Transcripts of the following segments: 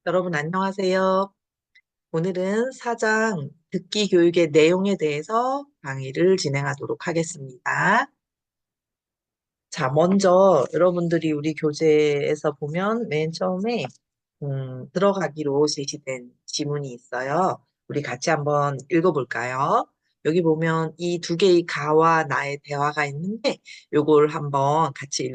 여러분 안녕하세요. 오늘은 사장 듣기 교육의 내용에 대해서 강의를 진행하도록 하겠습니다. 자, 먼저 여러분들이 우리 교재에서 보면 맨 처음에 들어가기로 제시된 지문이 있어요. 우리 같이 한번 읽어볼까요? 여기 보면 이 두 개의 가와 나의 대화가 있는데 요걸 한번 같이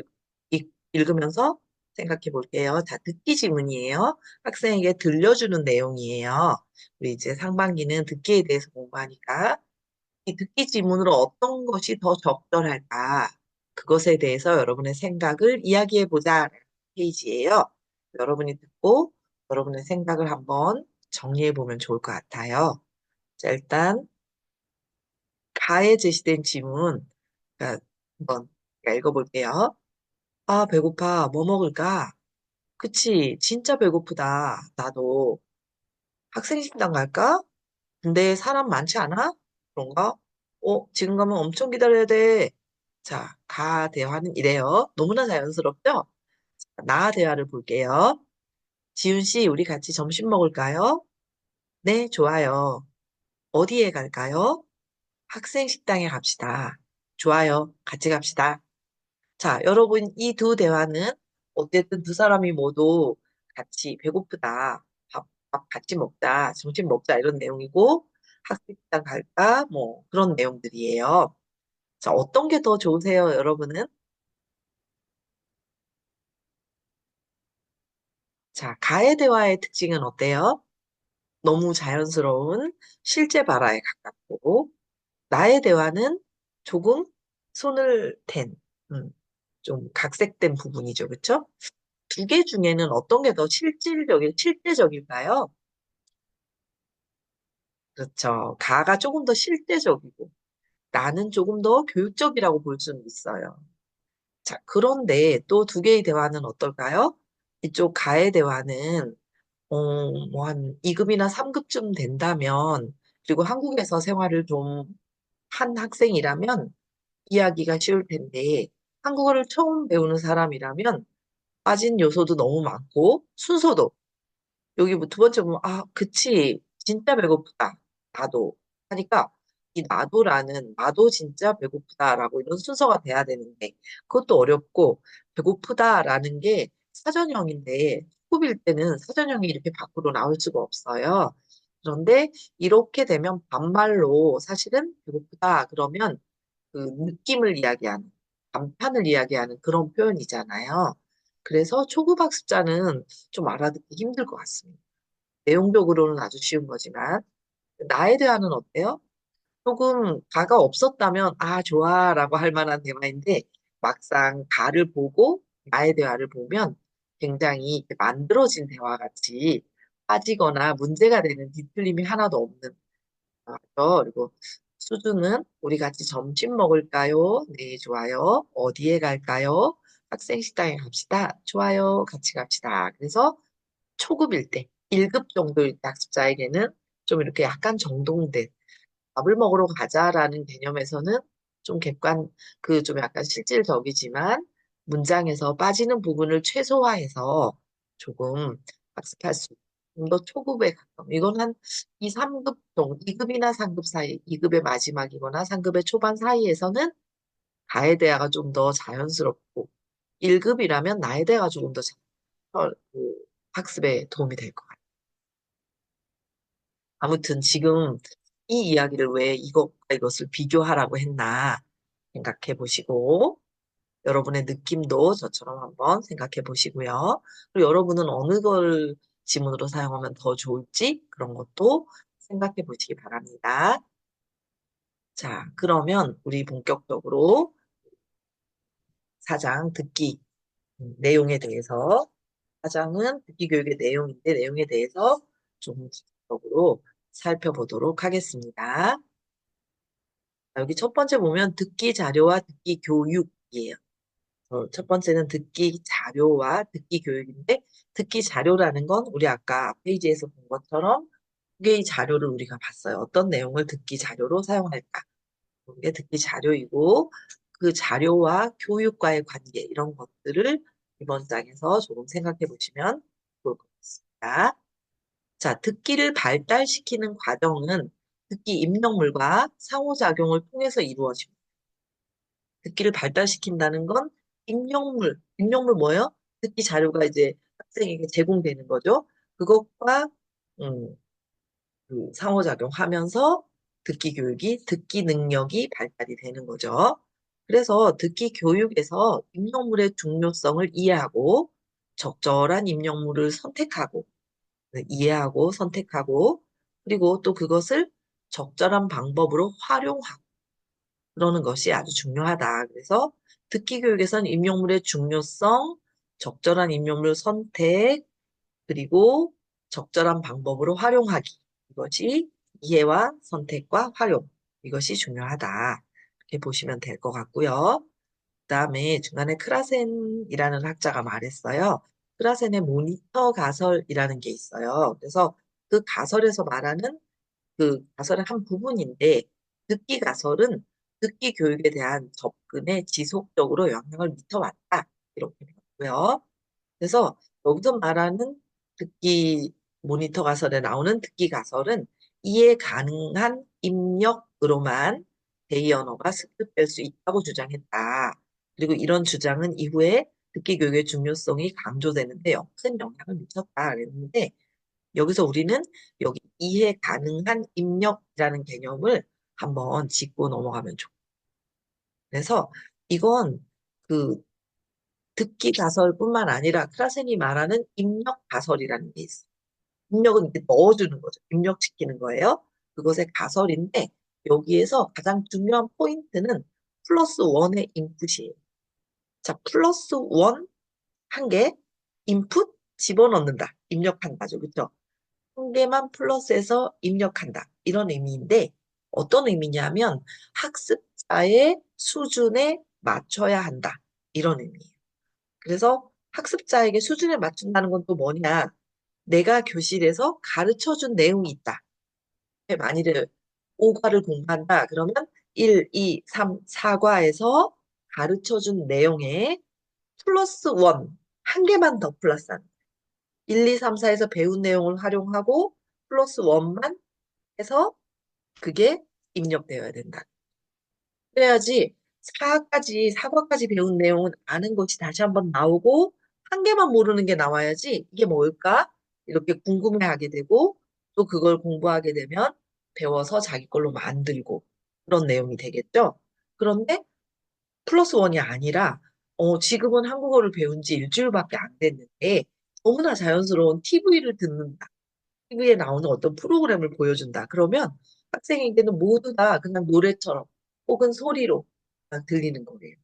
읽으면서 생각해 볼게요. 자, 듣기 지문이에요. 학생에게 들려주는 내용이에요. 우리 이제 상반기는 듣기에 대해서 공부하니까 이 듣기 지문으로 어떤 것이 더 적절할까? 그것에 대해서 여러분의 생각을 이야기해 보자 페이지예요. 여러분이 듣고 여러분의 생각을 한번 정리해 보면 좋을 것 같아요. 자, 일단 가에 제시된 지문 한번 읽어볼게요. 아, 배고파. 뭐 먹을까? 그치, 진짜 배고프다. 나도 학생식당 갈까? 근데 사람 많지 않아? 그런가? 지금 가면 엄청 기다려야 돼. 자, 가 대화는 이래요. 너무나 자연스럽죠? 나 대화를 볼게요. 지윤 씨, 우리 같이 점심 먹을까요? 네, 좋아요. 어디에 갈까요? 학생 식당에 갑시다. 좋아요. 같이 갑시다. 자, 여러분, 이 두 대화는 어쨌든 두 사람이 모두 같이 배고프다. 밥 같이 먹자. 점심 먹자. 이런 내용이고, 학생식당 갈까? 뭐, 그런 내용들이에요. 자, 어떤 게 더 좋으세요, 여러분은? 자, 가의 대화의 특징은 어때요? 너무 자연스러운 실제 발화에 가깝고, 나의 대화는 조금 손을 댄, 음, 좀 각색된 부분이죠. 그쵸? 두 개 중에는 어떤 게 더 실제적일까요? 그렇죠. 가가 조금 더 실제적이고, 나는 조금 더 교육적이라고 볼 수는 있어요. 자, 그런데 또 두 개의 대화는 어떨까요? 이쪽 가의 대화는 뭐 한 2급이나 3급쯤 된다면, 그리고 한국에서 생활을 좀 한 학생이라면 이야기가 쉬울 텐데, 한국어를 처음 배우는 사람이라면 빠진 요소도 너무 많고, 순서도, 여기 뭐 두 번째 보면, 아, 그치, 진짜 배고프다. 나도. 하니까, 이 나도 진짜 배고프다라고 이런 순서가 돼야 되는데, 그것도 어렵고, 배고프다라는 게 사전형인데, 후일 때는 사전형이 이렇게 밖으로 나올 수가 없어요. 그런데 이렇게 되면 반말로 사실은 배고프다 그러면 그 느낌을 이야기하는, 감탄을 이야기하는 그런 표현이잖아요. 그래서 초급 학습자는 좀 알아듣기 힘들 것 같습니다. 내용적으로는 아주 쉬운 거지만, 나에 대한은 어때요? 조금 가가 없었다면, 아, 좋아, 라고 할 만한 대화인데, 막상 가를 보고 나의 대화를 보면 굉장히 이렇게 만들어진 대화 같이 빠지거나 문제가 되는 뒤틀림이 하나도 없는 거죠. 그리고 수주는 우리 같이 점심 먹을까요? 네, 좋아요. 어디에 갈까요? 학생 식당에 갑시다. 좋아요. 같이 갑시다. 그래서 초급일 때, 1급 정도일 때 학습자에게는 좀 이렇게 약간 정돈된 밥을 먹으러 가자라는 개념에서는 좀 좀 약간 실질적이지만 문장에서 빠지는 부분을 최소화해서 조금 학습할 수, 좀 더 초급에 가까운. 이건 한 2, 3급 정도, 2급이나 3급 사이, 2급의 마지막이거나 3급의 초반 사이에서는 가에 대화가 좀 더 자연스럽고 1급이라면 나에 대화가 조금 더 그 학습에 도움이 될 것 같아요. 아무튼 지금 이 이야기를 왜 이것과 이것을 비교하라고 했나 생각해 보시고, 여러분의 느낌도 저처럼 한번 생각해 보시고요. 그리고 여러분은 어느 걸 지문으로 사용하면 더 좋을지 그런 것도 생각해 보시기 바랍니다. 자, 그러면 우리 본격적으로 사장 듣기 내용에 대해서, 사장은 듣기 교육의 내용인데 내용에 대해서 좀 구체적으로 살펴보도록 하겠습니다. 여기 첫 번째 보면 듣기 자료와 듣기 교육이에요. 첫 번째는 듣기 자료와 듣기 교육인데, 듣기 자료라는 건 우리 아까 앞 페이지에서 본 것처럼 두 개의 자료를 우리가 봤어요. 어떤 내용을 듣기 자료로 사용할까? 그게 듣기 자료이고, 그 자료와 교육과의 관계, 이런 것들을 이번 장에서 조금 생각해 보시면 좋을 것 같습니다. 있습니다. 자, 듣기를 발달시키는 과정은 듣기 입력물과 상호작용을 통해서 이루어집니다. 듣기를 발달시킨다는 건 입력물 뭐예요? 듣기 자료가 이제 학생에게 제공되는 거죠. 그것과 음, 그 상호작용하면서 듣기 능력이 발달이 되는 거죠. 그래서 듣기 교육에서 입력물의 중요성을 이해하고 적절한 입력물을 선택하고 네, 이해하고 선택하고 그리고 또 그것을 적절한 방법으로 활용하고 그러는 것이 아주 중요하다. 그래서 듣기 교육에서는 입력물의 중요성, 적절한 입력물 선택, 그리고 적절한 방법으로 활용하기. 이것이 이해와 선택과 활용. 이것이 중요하다. 이렇게 보시면 될 것 같고요. 그다음에 중간에 크라센이라는 학자가 말했어요. 크라센의 모니터 가설이라는 게 있어요. 그래서 그 가설에서 말하는 그 가설의 한 부분인데 듣기 가설은 듣기 교육에 대한 접근에 지속적으로 영향을 미쳐왔다. 이렇게 되었고요. 그래서 여기서 말하는 듣기 모니터 가설에 나오는 듣기 가설은 이해 가능한 입력으로만 대의 언어가 습득될 수 있다고 주장했다. 그리고 이런 주장은 이후에 듣기 교육의 중요성이 강조되는데요. 큰 영향을 미쳤다. 그랬는데 여기서 우리는 여기 이해 가능한 입력이라는 개념을 한번 짚고 넘어가면 좋고. 그래서 이건 그 듣기 가설뿐만 아니라 크라센이 말하는 입력 가설이라는 게 있어요. 입력은 이렇게 넣어주는 거죠. 입력시키는 거예요. 그것의 가설인데 여기에서 가장 중요한 포인트는 플러스 원의 인풋이에요. 자, 플러스 원 한 개, 인풋 집어넣는다. 입력한다죠. 그렇죠? 한 개만 플러스해서 입력한다. 이런 의미인데 어떤 의미냐면 학습자의 수준에 맞춰야 한다. 이런 의미예요. 그래서 학습자에게 수준에 맞춘다는 건 또 뭐냐? 내가 교실에서 가르쳐준 내용이 있다. 만일에 5과를 공부한다. 그러면 1, 2, 3, 4과에서 가르쳐준 내용에 플러스 원, 한 개만 더 플러스한 1, 2, 3, 4에서 배운 내용을 활용하고 플러스 원만 해서 그게 입력되어야 된다. 그래야지 사과까지 배운 내용은 아는 것이 다시 한번 나오고 한 개만 모르는 게 나와야지 이게 뭘까? 이렇게 궁금해하게 되고 또 그걸 공부하게 되면 배워서 자기 걸로 만들고 그런 내용이 되겠죠? 그런데 플러스 원이 아니라 지금은 한국어를 배운 지 일주일밖에 안 됐는데 너무나 자연스러운 TV를 듣는다. TV에 나오는 어떤 프로그램을 보여준다. 그러면 학생에게는 모두 다 그냥 노래처럼 혹은 소리로 들리는 거예요.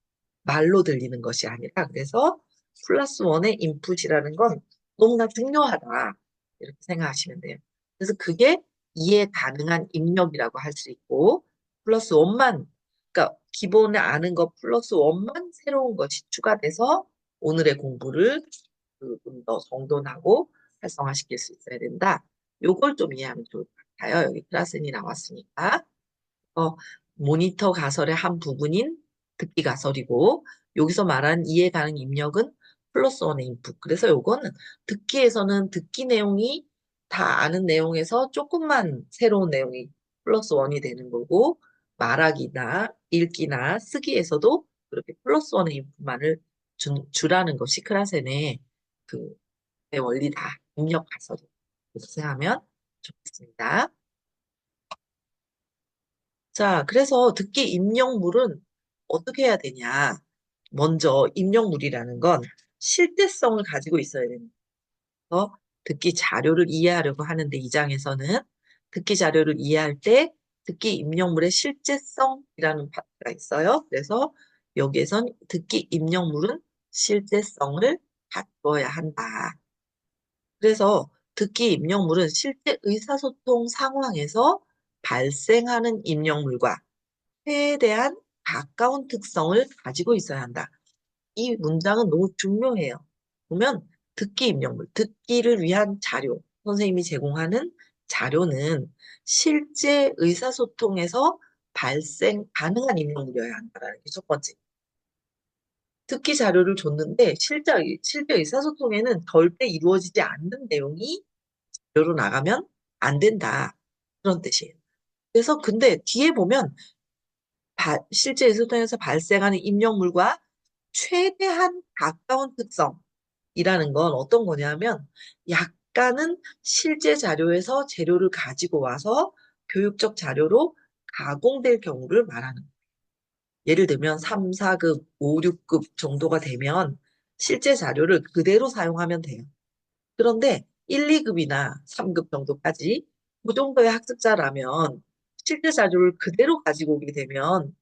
말로 들리는 것이 아니라 그래서 플러스 원의 인풋이라는 건 너무나 중요하다. 이렇게 생각하시면 돼요. 그래서 그게 이해 가능한 입력이라고 할 수 있고 플러스 원만 그러니까 기본에 아는 것 플러스 원만 새로운 것이 추가돼서 오늘의 공부를 좀 더 정돈하고 활성화시킬 수 있어야 된다. 요걸 좀 이해하면 좋을 것 같아요. 여기 클라스니 나왔으니까. 어, 모니터 가설의 한 부분인 듣기 가설이고 여기서 말한 이해 가능 입력은 플러스 원의 인풋. 그래서 요거는 듣기에서는 듣기 내용이 다 아는 내용에서 조금만 새로운 내용이 플러스 원이 되는 거고 말하기나 읽기나 쓰기에서도 그렇게 플러스 원의 인풋만을 주라는 것이 크라센의 그 원리다. 입력 가설이. 이렇게 생각하면 좋겠습니다. 자, 그래서 듣기 입력물은 어떻게 해야 되냐? 먼저 입력물이라는 건 실제성을 가지고 있어야 됩니다. 듣기 자료를 이해하려고 하는데 이 장에서는 듣기 자료를 이해할 때 듣기 입력물의 실제성이라는 파트가 있어요. 그래서 여기에선 듣기 입력물은 실제성을 갖춰야 한다. 그래서 듣기 입력물은 실제 의사소통 상황에서 발생하는 입력물과 최대한 가까운 특성을 가지고 있어야 한다. 이 문장은 너무 중요해요. 보면 듣기 입력물, 듣기를 위한 자료, 선생님이 제공하는 자료는 실제 의사소통에서 발생 가능한 입력물이어야 한다는 게 첫 번째. 듣기 자료를 줬는데 실제 의사소통에는 절대 이루어지지 않는 내용이 자료로 나가면 안 된다. 그런 뜻이에요. 그래서 근데 뒤에 보면 실제 의사소통에서 발생하는 입력물과 최대한 가까운 특성이라는 건 어떤 거냐면 약간은 실제 자료에서 재료를 가지고 와서 교육적 자료로 가공될 경우를 말하는 거예요. 예를 들면 3, 4급, 5, 6급 정도가 되면 실제 자료를 그대로 사용하면 돼요. 그런데 1, 2급이나 3급 정도까지 그 정도의 학습자라면 실제 자료를 그대로 가지고 오게 되면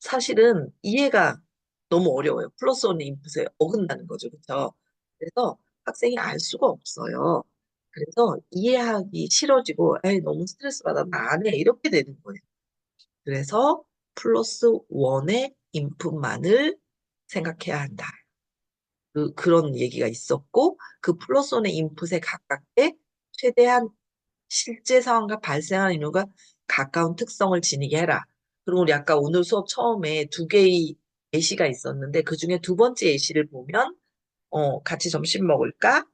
사실은 이해가 너무 어려워요. 플러스 원 인풋에 어긋나는 거죠. 그렇죠? 그래서 학생이 알 수가 없어요. 그래서 이해하기 싫어지고 에이 너무 스트레스 받아 나 안 해 이렇게 되는 거예요. 그래서 플러스 원의 인풋만을 생각해야 한다. 그런 얘기가 있었고 그 플러스 원의 인풋에 가깝게 최대한 실제 상황과 발생하는 이유가 가까운 특성을 지니게 해라. 그리고 우리 아까 오늘 수업 처음에 두 개의 예시가 있었는데 그 중에 두 번째 예시를 보면 같이 점심 먹을까?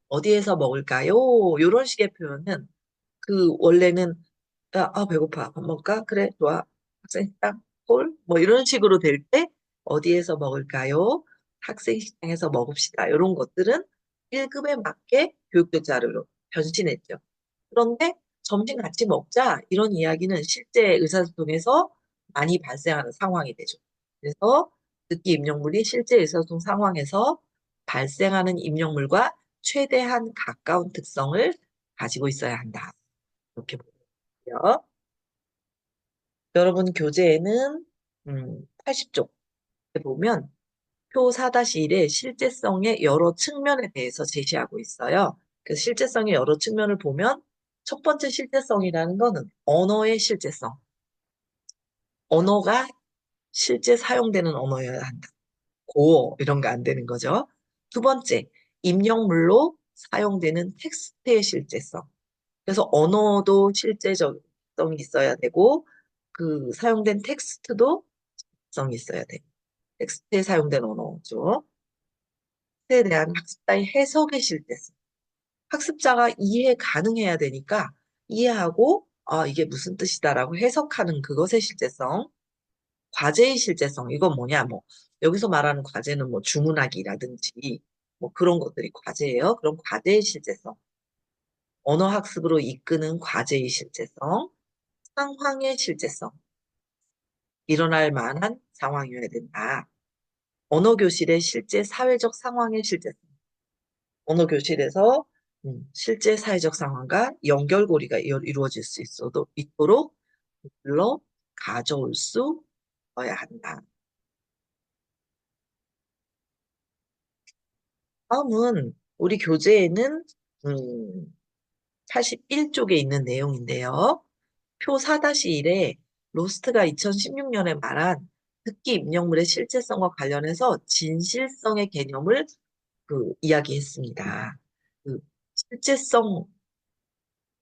어디에서 먹을까요? 이런 식의 표현은 원래는 야, 배고파. 밥 먹을까? 그래, 좋아. 학생 식당, 콜? 뭐 이런 식으로 될 때 어디에서 먹을까요? 학생 식당에서 먹읍시다. 이런 것들은 1급에 맞게 교육적 자료로 변신했죠. 그런데 점심 같이 먹자 이런 이야기는 실제 의사소통에서 많이 발생하는 상황이 되죠. 그래서 듣기 입력물이 실제 의사소통 상황에서 발생하는 입력물과 최대한 가까운 특성을 가지고 있어야 한다. 이렇게 보고요. 여러분 교재에는 80쪽에 보면 표 4-1의 실제성의 여러 측면에 대해서 제시하고 있어요. 그 실제성의 여러 측면을 보면 첫 번째 실제성이라는 거는 언어의 실제성. 언어가 실제 사용되는 언어여야 한다. 고어 이런 거 안 되는 거죠. 두 번째, 입력물로 사용되는 텍스트의 실제성. 그래서 언어도 실제성이 있어야 되고 그 사용된 텍스트도 성이 있어야 돼. 텍스트에 사용된 언어죠. 에 대한 학습자의 해석의 실제성. 학습자가 이해 가능해야 되니까 이해하고 이게 무슨 뜻이다라고 해석하는 그것의 실제성. 과제의 실제성. 이건 뭐냐? 뭐 여기서 말하는 과제는 뭐 주문하기라든지 뭐 그런 것들이 과제예요. 그런 과제의 실제성. 언어 학습으로 이끄는 과제의 실제성. 상황의 실제성. 일어날 만한 상황이어야 된다. 언어 교실의 실제 사회적 상황의 실제성. 언어 교실에서 실제 사회적 상황과 연결고리가 이루어질 수 있도록 불러 가져올 수 있어야 한다. 다음은 우리 교재에는 81쪽에 있는 내용인데요. 표 4-1에 로스트가 2016년에 말한 듣기 입력물의 실제성과 관련해서 진실성의 개념을 이야기했습니다. 그 실제성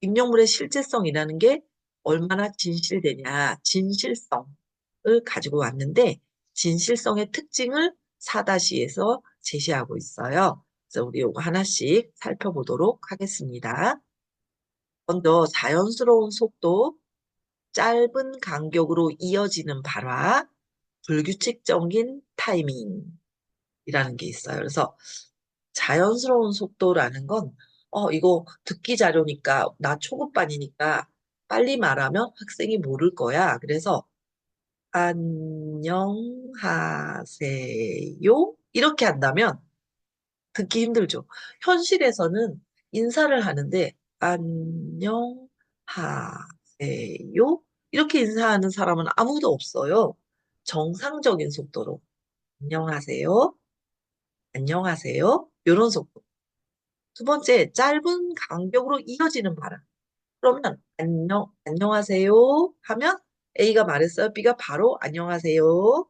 입력물의 실제성이라는 게 얼마나 진실되냐, 진실성을 가지고 왔는데, 진실성의 특징을 4-2에서 제시하고 있어요. 그래서 우리 이거 하나씩 살펴보도록 하겠습니다. 먼저 자연스러운 속도, 짧은 간격으로 이어지는 발화, 불규칙적인 타이밍이라는 게 있어요. 그래서 자연스러운 속도라는 건, 이거 듣기 자료니까, 나 초급반이니까 빨리 말하면 학생이 모를 거야. 그래서, 안녕하세요. 이렇게 한다면 듣기 힘들죠. 현실에서는 인사를 하는데, 안녕하세요. 이렇게 인사하는 사람은 아무도 없어요. 정상적인 속도로. 안녕하세요. 안녕하세요. 이런 속도. 두 번째, 짧은 간격으로 이어지는 발음. 그러면 안녕하세요 하면 A가 말했어요. B가 바로 안녕하세요.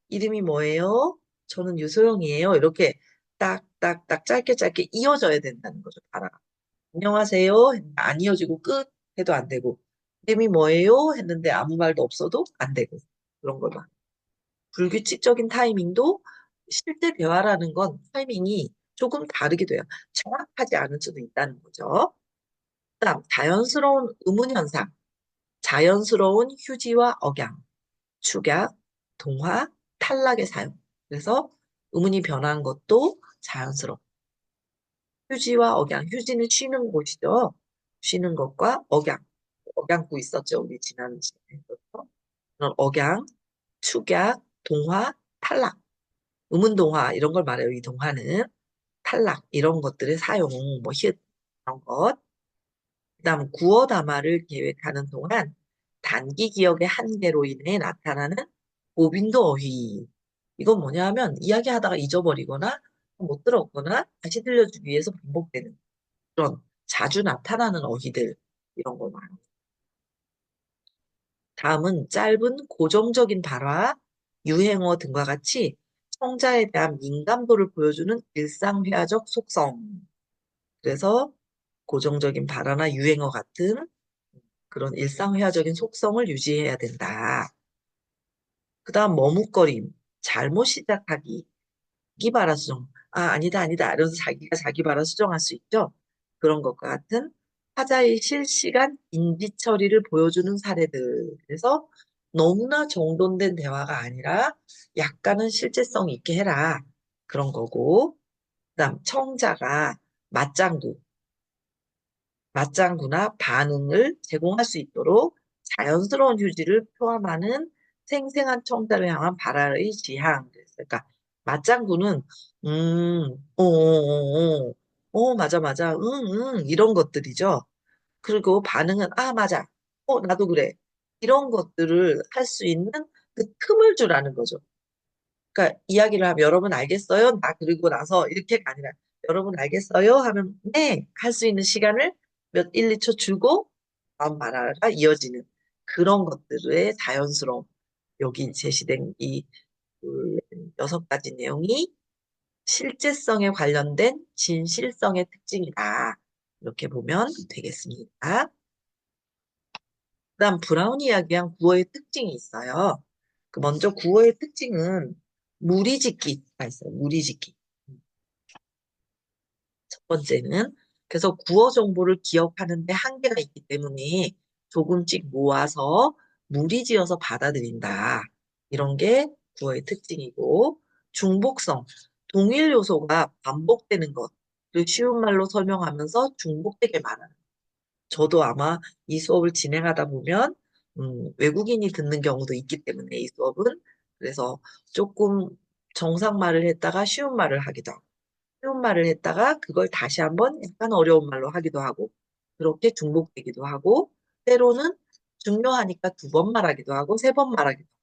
이름이 뭐예요? 저는 유소영이에요. 이렇게 딱딱딱 짧게 짧게 이어져야 된다는 거죠. 발음. 안녕하세요 했는데 안 이어지고 끝 해도 안 되고 이름이 뭐예요? 했는데 아무 말도 없어도 안 되고 그런 거다. 불규칙적인 타이밍도 실제 대화라는 건 타이밍이 조금 다르게 돼요. 정확하지 않을 수도 있다는 거죠. 그다음 자연스러운 의문 현상, 자연스러운 휴지와 억양, 축약, 동화, 탈락의 사용. 그래서 의문이 변한 것도 자연스럽고 휴지와 억양, 휴지는 쉬는 곳이죠. 쉬는 것과 억양, 억양구 있었죠. 우리 지난 시간에. 그런 억양, 축약, 동화, 탈락. 의문동화 이런 걸 말해요. 이 동화는 탈락 이런 것들의 사용, 뭐 히읗 이런 것. 그다음 구어 담화를 계획하는 동안 단기 기억의 한계로 인해 나타나는 고빈도 어휘. 이건 뭐냐 하면 이야기하다가 잊어버리거나 못 들었거나 다시 들려주기 위해서 반복되는 그런 자주 나타나는 어휘들 이런 걸 말해요. 다음은 짧은 고정적인 발화, 유행어 등과 같이 청자에 대한 민감도를 보여주는 일상회화적 속성. 그래서 고정적인 발화나 유행어 같은 그런 일상회화적인 속성을 유지해야 된다. 그 다음 머뭇거림, 잘못 시작하기, 자기 발화 수정. 아, 아니다, 아니다. 이러면서 자기가 자기 발화 수정할 수 있죠. 그런 것과 같은 타자의 실시간 인지 처리를 보여주는 사례들. 그래서 너무나 정돈된 대화가 아니라 약간은 실제성 있게 해라. 그런 거고. 그다음 청자가 맞장구, 맞장구나 반응을 제공할 수 있도록 자연스러운 휴지를 포함하는 생생한 청자를 향한 발화의 지향. 그러니까 맞장구는 맞아 맞아, 응, 응 이런 것들이죠. 그리고 반응은 아 맞아, 나도 그래 이런 것들을 할 수 있는 그 틈을 주라는 거죠. 그러니까 이야기를 하면 여러분 알겠어요? 나 그리고 나서 이렇게가 아니라 여러분 알겠어요? 하면 네, 할 수 있는 시간을 몇 1, 2초 주고 다음 말화가 이어지는 그런 것들의 자연스러움. 여기 제시된 그 6가지 내용이 실제성에 관련된 진실성의 특징이다. 이렇게 보면 되겠습니다. 그다음 브라운 이야기한 구어의 특징이 있어요. 그 먼저 구어의 특징은 무리짓기가 있어요. 무리짓기. 첫 번째는 그래서 구어 정보를 기억하는데 한계가 있기 때문에 조금씩 모아서 무리지어서 받아들인다. 이런 게 구어의 특징이고 중복성, 동일 요소가 반복되는 것, 그 쉬운 말로 설명하면서 중복되게 말하는. 저도 아마 이 수업을 진행하다 보면 외국인이 듣는 경우도 있기 때문에 이 수업은 그래서 조금 정상말을 했다가 쉬운 말을 하기도 하고 쉬운 말을 했다가 그걸 다시 한번 약간 어려운 말로 하기도 하고 그렇게 중복되기도 하고 때로는 중요하니까 2번 말하기도 하고 3번 말하기도 하고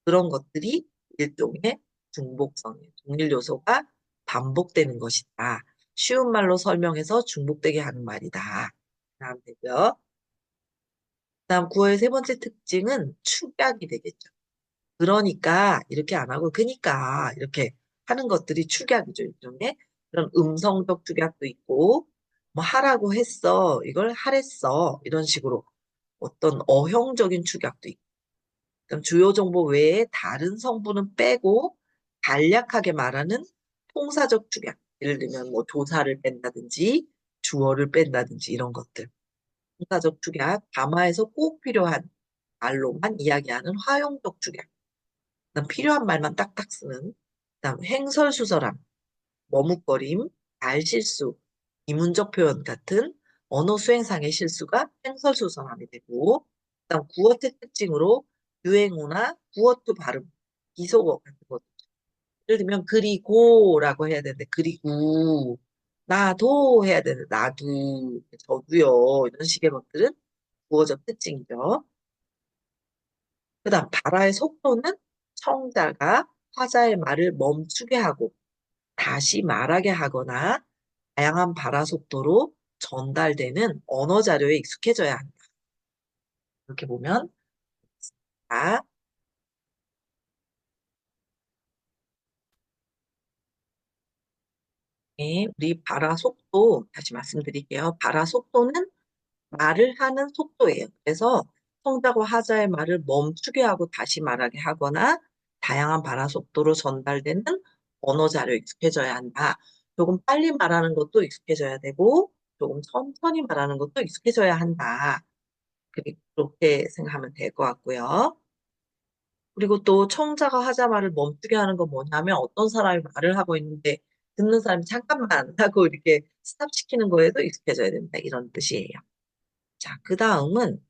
그런 것들이 일종의 중복성이에요. 동일 요소가 반복되는 것이다. 쉬운 말로 설명해서 중복되게 하는 말이다. 다음 되고요. 다음 구어의 3번째 특징은 축약이 되겠죠. 그러니까 이렇게 안 하고 그니까 이렇게 하는 것들이 축약이죠. 일종의 그런 음성적 축약도 있고 뭐 하라고 했어. 이걸 하랬어. 이런 식으로 어떤 어형적인 축약도 있고 그럼 주요 정보 외에 다른 성분은 빼고 간략하게 말하는 통사적 축약. 예를 들면 뭐 조사를 뺀다든지 주어를 뺀다든지 이런 것들. 통사적 축약, 담화에서 꼭 필요한 말로만 이야기하는 화용적 축약. 그다음 필요한 말만 딱딱 쓰는. 그다음 횡설수설함, 머뭇거림, 말실수, 이문적 표현 같은 언어 수행상의 실수가 횡설수설함이 되고, 그다음 구어태 특징으로 유행어나 구어투 발음, 비속어 같은 것. 예를 들면 그리고라고 해야 되는데 그리고 나도 해야 되는데 나도 저도요 이런 식의 것들은 구어적 특징이죠. 그다음 발화의 속도는 청자가 화자의 말을 멈추게 하고 다시 말하게 하거나 다양한 발화 속도로 전달되는 언어 자료에 익숙해져야 한다. 이렇게 보면 아, 네, 우리 발화 속도 다시 말씀드릴게요. 발화 속도는 말을 하는 속도예요. 그래서 청자가 하자의 말을 멈추게 하고 다시 말하게 하거나 다양한 발화 속도로 전달되는 언어 자료 익숙해져야 한다. 조금 빨리 말하는 것도 익숙해져야 되고, 조금 천천히 말하는 것도 익숙해져야 한다. 그렇게 생각하면 될 것 같고요. 그리고 또 청자가 하자 말을 멈추게 하는 건 뭐냐면 어떤 사람이 말을 하고 있는데 듣는 사람이 잠깐만 하고 이렇게 스탑시키는 거에도 익숙해져야 된다. 이런 뜻이에요. 자, 그 다음은,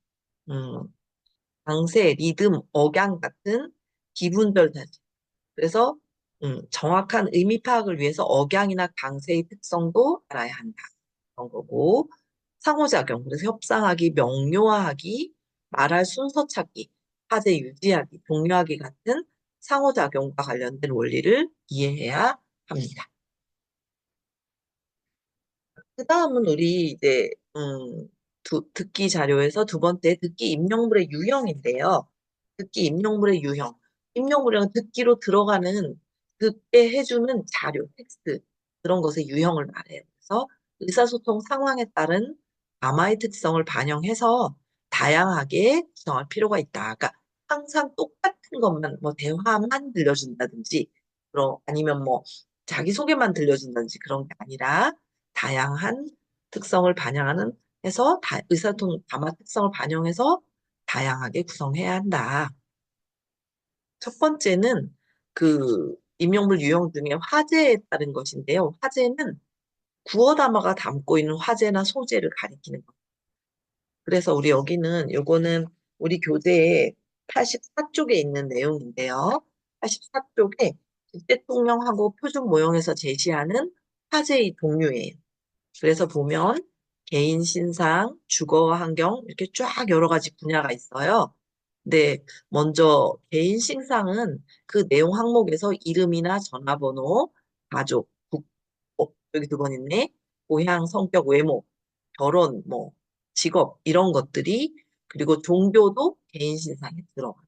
음, 강세, 리듬, 억양 같은 기분별 단위. 그래서 정확한 의미 파악을 위해서 억양이나 강세의 특성도 알아야 한다. 그런 거고 상호작용. 그래서 협상하기, 명료화하기, 말할 순서 찾기, 화제 유지하기, 독려하기 같은 상호작용과 관련된 원리를 이해해야 합니다. 그 다음은 우리 이제 듣기 자료에서 두 번째 듣기 입력물의 유형인데요. 듣기 입력물의 유형. 입력물은 듣기로 들어가는 듣게 해주는 자료, 텍스트 그런 것의 유형을 말해요. 그래서 의사소통 상황에 따른 아마의 특성을 반영해서 다양하게 구성할 필요가 있다. 그러니까 항상 똑같은 것만 뭐 대화만 들려준다든지, 아니면 뭐 자기소개만 들려준다든지 그런 게 아니라 다양한 특성을 반영하는 해서 의사소통 다마 특성을 반영해서 다양하게 구성해야 한다. 첫 번째는 그 임용물 유형 중에 화제에 따른 것인데요. 화제는 구어 담아가 담고 있는 화제나 소재를 가리키는 것. 그래서 우리 여기는 요거는 우리 교재에 84쪽에 있는 내용인데요. 84쪽에 대통령하고 표준 모형에서 제시하는 화제의 동류예요. 그래서 보면 개인 신상, 주거와 환경 이렇게 쫙 여러 가지 분야가 있어요. 근데 먼저 개인 신상은 그 내용 항목에서 이름이나 전화번호, 가족, 여기 두 번 있네. 고향, 성격, 외모, 결혼, 뭐 직업 이런 것들이 그리고 종교도 개인 신상에 들어가.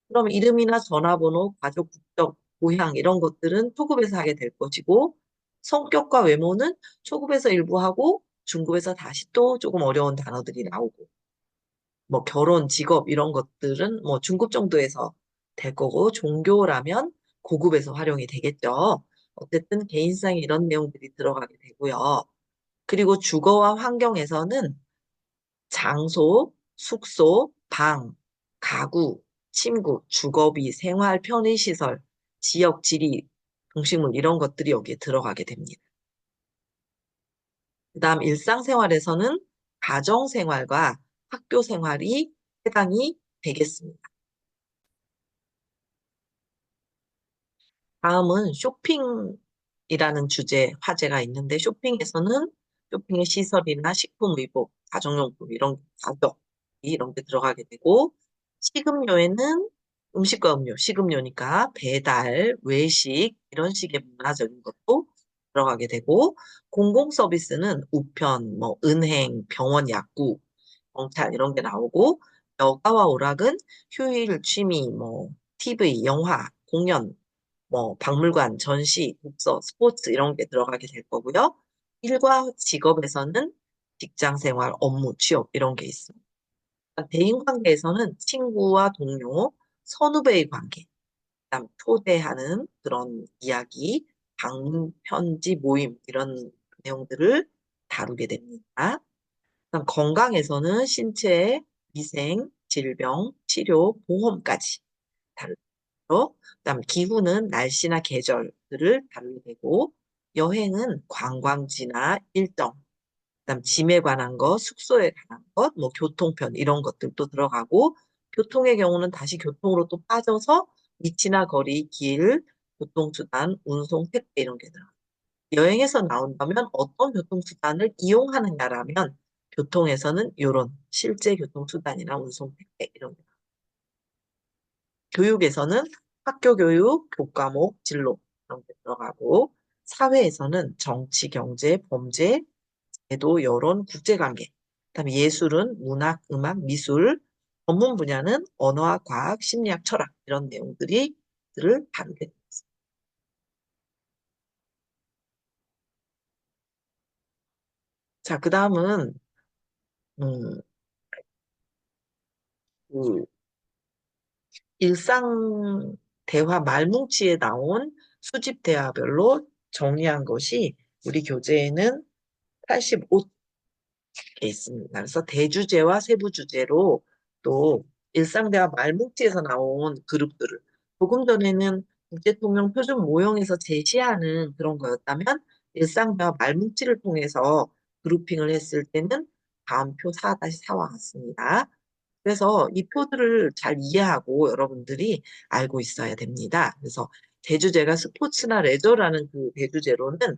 그럼 이름이나 전화번호, 가족, 국적, 고향 이런 것들은 초급에서 하게 될 것이고 성격과 외모는 초급에서 일부 하고 중급에서 다시 또 조금 어려운 단어들이 나오고 뭐 결혼, 직업 이런 것들은 뭐 중급 정도에서 될 거고 종교라면 고급에서 활용이 되겠죠. 어쨌든 개인상에 이런 내용들이 들어가게 되고요. 그리고 주거와 환경에서는 장소, 숙소, 방, 가구, 침구, 주거비, 생활 편의시설, 지역 지리, 동식물 이런 것들이 여기에 들어가게 됩니다. 그다음 일상생활에서는 가정생활과 학교생활이 해당이 되겠습니다. 다음은 쇼핑이라는 주제 화제가 있는데 쇼핑에서는 쇼핑의 시설이나 식품, 의복, 가정용품 가격 이런 게 들어가게 되고 식음료에는 음식과 음료, 식음료니까 배달, 외식 이런 식의 문화적인 것도 들어가게 되고 공공 서비스는 우편, 뭐 은행, 병원, 약국, 경찰 이런 게 나오고 여가와 오락은 휴일, 취미, 뭐 TV, 영화, 공연 뭐 박물관, 전시, 독서, 스포츠 이런 게 들어가게 될 거고요. 일과 직업에서는 직장 생활, 업무, 취업 이런 게 있습니다. 대인 관계에서는 친구와 동료, 선후배의 관계, 그다음 초대하는 그런 이야기, 방문, 편지, 모임 이런 내용들을 다루게 됩니다. 그다음 건강에서는 신체, 위생, 질병, 치료, 보험까지 다루고 그다음 기후는 날씨나 계절들을 다루게 되고 여행은 관광지나 일정, 그다음 짐에 관한 것, 숙소에 관한 것, 뭐 교통편 이런 것들도 들어가고 교통의 경우는 다시 교통으로 또 빠져서 위치나 거리, 길, 교통수단, 운송, 택배 이런 게 들어가요. 여행에서 나온다면 어떤 교통수단을 이용하느냐라면 교통에서는 이런 실제 교통수단이나 운송, 택배 이런 게 교육에서는 학교 교육, 교과목, 진로 이런 게 들어가고 사회에서는 정치, 경제, 범죄, 제도, 여론, 국제관계 그다음에 예술은 문학, 음악, 미술 전문 분야는 언어학, 과학, 심리학, 철학 이런 내용들이 들을 다루게 됩니다. 자, 그다음은 음, 그 일상 대화 말뭉치에 나온 수집 대화별로 정리한 것이 우리 교재에는 85개 있습니다. 그래서 대주제와 세부주제로 또 일상대화 말뭉치에서 나온 그룹들을 조금 전에는 국제통용 표준 모형에서 제시하는 그런 거였다면 일상대화 말뭉치를 통해서 그룹핑을 했을 때는 다음 표 4-4와 같습니다. 그래서 이 표들을 잘 이해하고 여러분들이 알고 있어야 됩니다. 그래서 대주제가 스포츠나 레저라는 그 대주제로는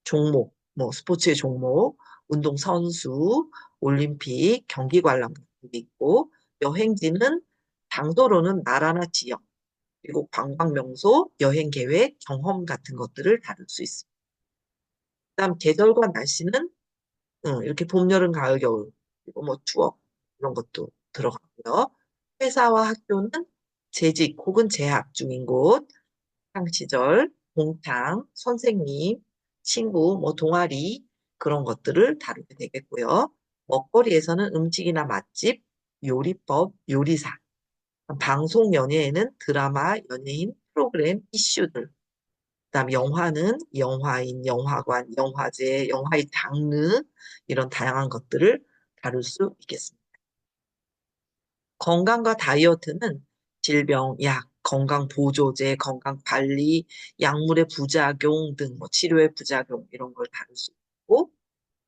종목, 뭐 스포츠의 종목, 운동 선수, 올림픽, 경기 관람 같은 게 있고 여행지는 장소로는 나라나 지역, 그리고 관광 명소, 여행 계획, 경험 같은 것들을 다룰 수 있습니다. 그다음 계절과 날씨는 이렇게 봄, 여름, 가을, 겨울, 그리고 뭐 추억 이런 것도 들어가고요. 회사와 학교는 재직 혹은 재학 중인 곳, 학창 시절, 동창, 선생님, 친구, 뭐 동아리 그런 것들을 다루게 되겠고요. 먹거리에서는 음식이나 맛집, 요리법, 요리사, 방송 연예에는 드라마, 연예인, 프로그램, 이슈들, 그다음 영화는 영화인, 영화관, 영화제, 영화의 장르 이런 다양한 것들을 다룰 수 있겠습니다. 건강과 다이어트는 질병, 약, 건강 보조제, 건강 관리, 약물의 부작용 등 뭐 치료의 부작용 이런 걸 다룰 수 있고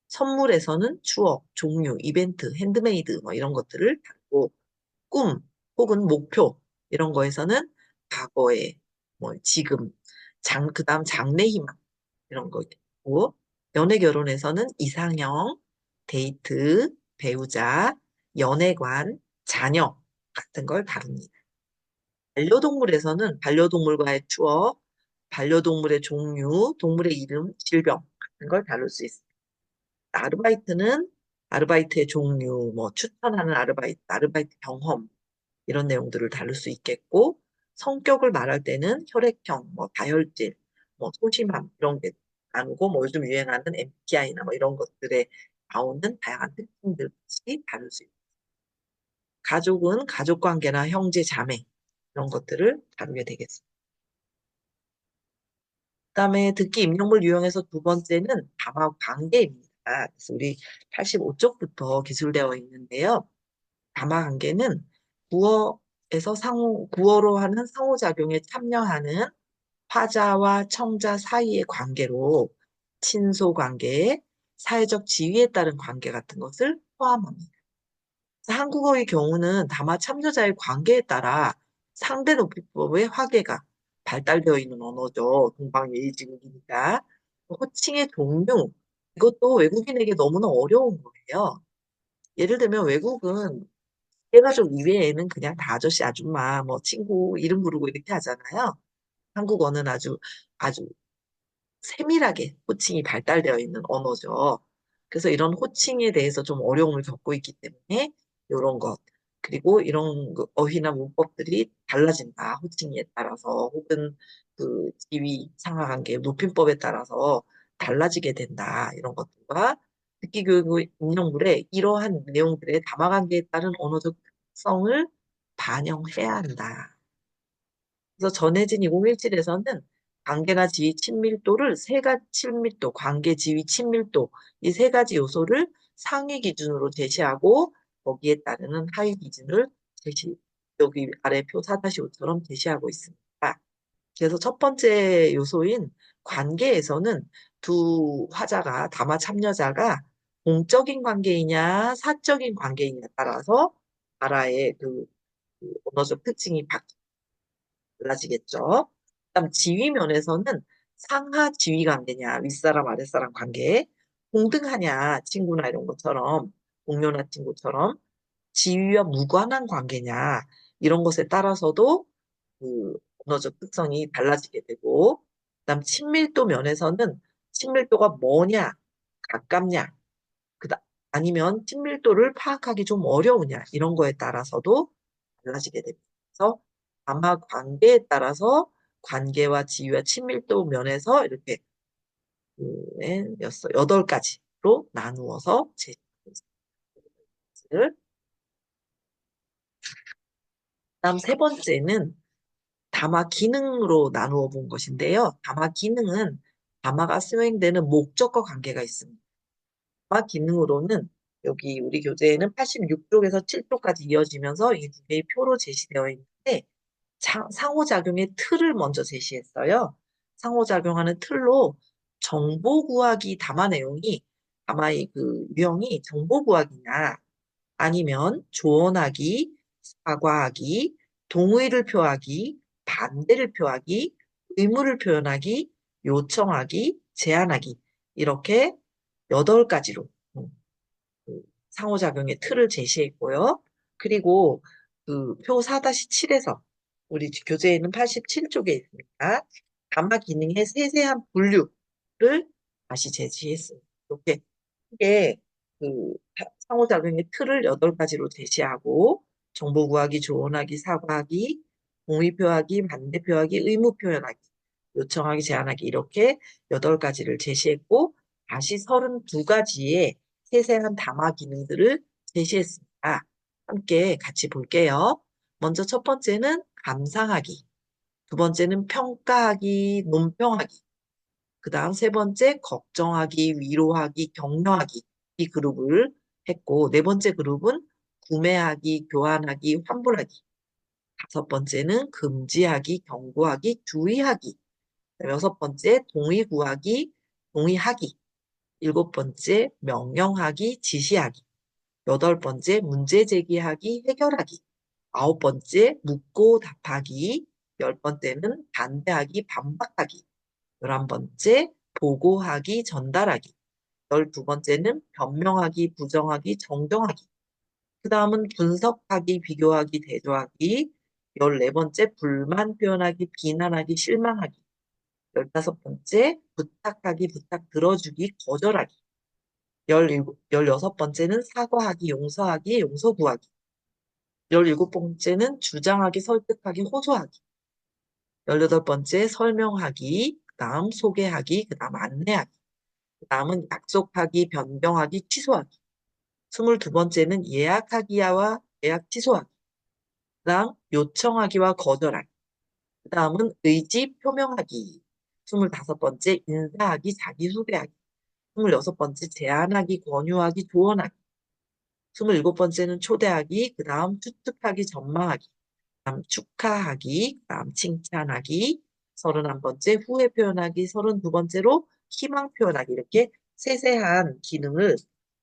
선물에서는 추억, 종류, 이벤트, 핸드메이드 뭐 이런 것들을 다루고 꿈 혹은 목표 이런 거에서는 과거에 뭐 지금 그다음 장래희망 이런 거 있고 연애 결혼에서는 이상형, 데이트, 배우자, 연애관, 자녀 같은 걸 다룹니다. 반려동물에서는 반려동물과의 추억, 반려동물의 종류, 동물의 이름, 질병 같은 걸 다룰 수 있습니다. 아르바이트는 아르바이트의 종류, 뭐 추천하는 아르바이트, 아르바이트 경험 이런 내용들을 다룰 수 있겠고 성격을 말할 때는 혈액형, 뭐 다혈질, 뭐 소심함 이런 게 나누고 뭐 요즘 유행하는 MBTI나 뭐 이런 것들에 나오는 다양한 특징들이 다룰 수 있고 가족은 가족관계나 형제, 자매 이런 것들을 다루게 되겠습니다. 그다음에 듣기 입력물 유형에서 두 번째는 담화 관계입니다. 그래서 우리 85쪽부터 기술되어 있는데요. 담화 관계는 구어로 하는 상호작용에 참여하는 화자와 청자 사이의 관계로 친소 관계, 사회적 지위에 따른 관계 같은 것을 포함합니다. 한국어의 경우는 다만 참여자의 관계에 따라 상대 높이법의 화계가 발달되어 있는 언어죠. 동방예의지국이니까. 호칭의 종류, 이것도 외국인에게 너무나 어려운 거예요. 예를 들면 외국은 얘가족 이외에는 그냥 다 아저씨, 아줌마, 뭐 친구 이름 부르고 이렇게 하잖아요. 한국어는 아주 세밀하게 호칭이 발달되어 있는 언어죠. 그래서 이런 호칭에 대해서 좀 어려움을 겪고 있기 때문에 이런 것, 그리고 이런 그 어휘나 문법들이 달라진다. 호칭에 따라서 혹은 그 지위, 상하관계, 높임법에 따라서 달라지게 된다. 이런 것들과 듣기교육 임용물에 이러한 내용들의 담화관계에 따른 언어적 특성을 반영해야 한다. 그래서 전해진 2017에서는 관계나 지위 친밀도를 세 가지 친밀도, 관계, 지위, 친밀도 이 세 가지 요소를 상위 기준으로 제시하고 거기에 따르는 하위 기준을 여기 아래 표 4-5처럼 제시하고 있습니다. 그래서 첫 번째 요소인 관계에서는 두 화자가 담화 참여자가 공적인 관계이냐 사적인 관계이냐에 따라서 나라의 그 언어적 특징이 달라지겠죠. 그다음 지위 면에서는 상하 지위 관계냐, 윗사람, 아랫사람 관계, 동등하냐, 친구나 이런 것처럼, 동료나 친구처럼, 지위와 무관한 관계냐, 이런 것에 따라서도 그 언어적 특성이 달라지게 되고, 그다음 친밀도 면에서는 친밀도가 뭐냐, 가깝냐, 아니면 친밀도를 파악하기 좀 어려우냐, 이런 거에 따라서도 달라지게 됩니다. 그래서 아마 관계에 따라서 관계와 지위와 친밀도 면에서 이렇게 여덟 가지로 나누어서 제시하고 있습니다. 다음 세 번째는 담화 기능으로 나누어 본 것인데요. 담화 기능은 담화가 수행되는 목적과 관계가 있습니다. 담화 기능으로는 여기 우리 교재에는 86쪽에서 7쪽까지 이어지면서 이 두 개의 표로 제시되어 있는데 상호작용의 틀을 먼저 제시했어요. 상호작용하는 틀로 정보 구하기 담화 내용이 담화의 그 유형이 정보 구하기냐 아니면 조언하기, 사과하기, 동의를 표하기, 반대를 표하기, 의무를 표현하기, 요청하기, 제안하기 이렇게 8가지로 그 상호작용의 틀을 제시했고요. 그리고 그 표 4-7에서 우리 교재에는 87쪽에 있습니다. 담화 기능의 세세한 분류를 다시 제시했습니다. 이렇게 크게 그 상호작용의 틀을 8가지로 제시하고 정보 구하기, 조언하기, 사과하기, 동의 표하기, 반대 표하기, 의무 표현하기, 요청하기, 제안하기 이렇게 8가지를 제시했고 다시 32가지의 세세한 담화 기능들을 제시했습니다. 함께 같이 볼게요. 먼저 첫 번째는 감상하기, 두 번째는 평가하기, 논평하기, 그 다음 세 번째 걱정하기, 위로하기, 격려하기 이 그룹을 했고 네 번째 그룹은 구매하기, 교환하기, 환불하기 다섯 번째는 금지하기, 경고하기, 주의하기 여섯 번째 동의 구하기, 동의하기 일곱 번째 명령하기, 지시하기 여덟 번째 문제 제기하기, 해결하기 아홉 번째 묻고 답하기 열 번째는 반대하기, 반박하기 11번째, 보고하기, 전달하기. 12번째는 변명하기, 부정하기, 정정하기. 그 다음은 분석하기, 비교하기, 대조하기. 14번째, 불만 표현하기, 비난하기, 실망하기. 15번째, 부탁하기, 부탁 들어주기, 거절하기. 16번째는 사과하기, 용서하기, 용서 구하기. 17번째는 주장하기, 설득하기, 호소하기. 18번째, 설명하기, 그 다음 소개하기, 그 다음 안내하기. 다음은 약속하기, 변경하기, 취소하기. 22번째는 예약하기와 예약 취소하기. 그다음 요청하기와 거절하기. 그다음은 의지 표명하기. 25번째 인사하기, 자기소개하기. 26번째 제안하기, 권유하기, 조언하기. 27번째는 초대하기, 그다음 추측하기, 전망하기. 그다음 축하하기, 그다음 칭찬하기. 31번째 후회 표현하기, 32번째로 희망 표현하기. 이렇게 세세한 기능을